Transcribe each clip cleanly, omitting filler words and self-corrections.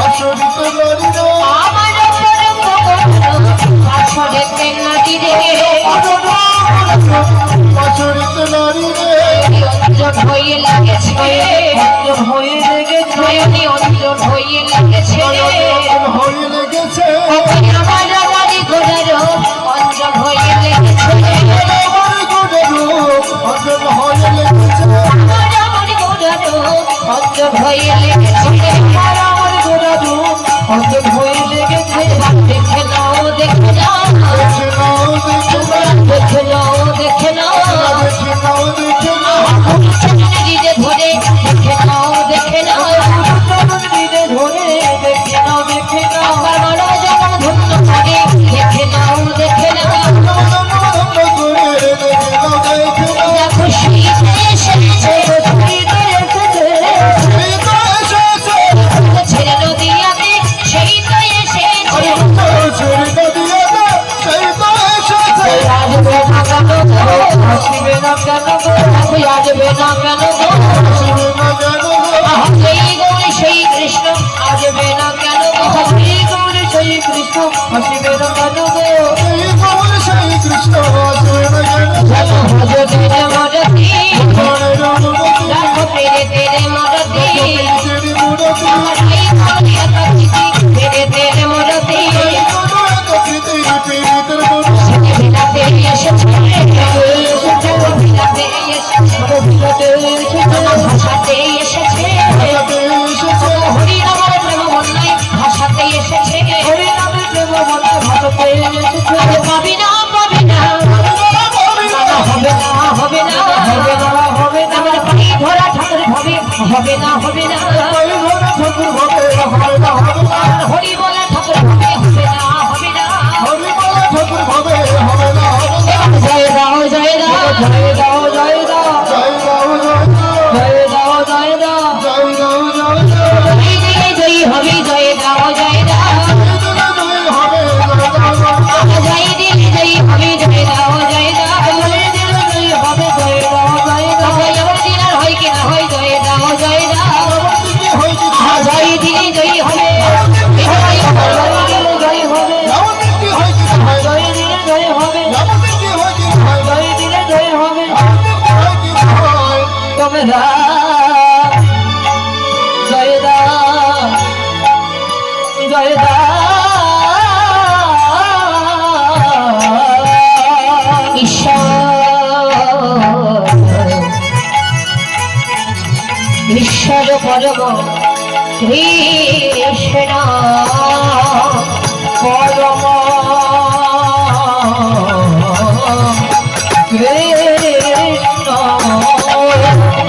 আমার আসরেতে নারী রে অঞ্জন হয়ে লাগেছে অঞ্জন হয়ে লেগেছে অঞ্জন হয়ে লাগেছে আমার গাড়ি ঘোড়ার অঞ্জন হয়ে লেগেছে অঞ্জন হয়ে লেগেছে আমার ঘোড়ার অঞ্জন হয়ে লেগেছে আমার গোড়াদু অঞ্জন হয়ে লেগেছে দেখে নাও দেখে নাও দেখে নাও দেখে নাও দেখে নাও দেখে নাও দেখে নাও দেখে নাও নিজে ধরে দেখে নাও দেখে নাও নিজে ধরে দেখে নাও দেখে নাও আমার মন যেমন ধন্য করে দেখে নাও দেখে নাও দেখো শীত এসেছে ছেড়ে নদীয়াতে সেই তো এসেছে আসবে না কেন গো আসবে না কেন গো আসবে না কেন গো আসবে না কেন গো সেই গৌরী সেই কৃষ্ণ আসবে না কেন গো সেই গৌরী সেই কৃষ্ণ আসবে না কেন গো সেই কৃষ্ণ আসবে না কেন যেন ভজনের মরতি রাখো তেরে তেরে মরতি আমার এই গৌরী একাকৃতি তেরে তেরে মরতি বিলাতে এসেছে বিলাতে এসেছে ভাষাতে এসেছে হরি নামের প্রেম বন্যায় ভাষাতে এসেছে পাবি না পাবি না হবে না হবে না হবে না হবে না আমার পাই ধরা ঠাকুর হবে হবে না হবে না হরি বলা ঠাকুর হবে হবে না হবে না জয় দাও জয় দাও জয় দাও জয় দাও জয় দাও জয় দাও জয় দিলে জয়ী হবে জয় দাও জয় দাও জয় দিলে জয়ী হবে জয় দাও জয় দাও এবার দিন আর হয় কিনা হয় জয় দাও জয় দাও জয় দিলে জয়ী হবে জয় হবে জয় দিলে জয় হবে জয় দিলে জয় হবে তোমরা জয় দাও জয় দাও ঈশ্বর পরম কৃষ্ণ পরম কৃষ্ণ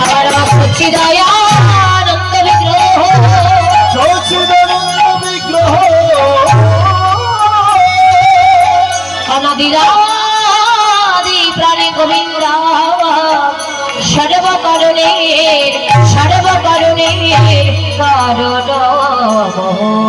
আমার সচ্চিদানন্দ বিগ্রহ সচ্চিদানন্দ বিগ্রহ অনাদিরাদি প্রাণী গোবিন্দ সর্বকারণে কারণ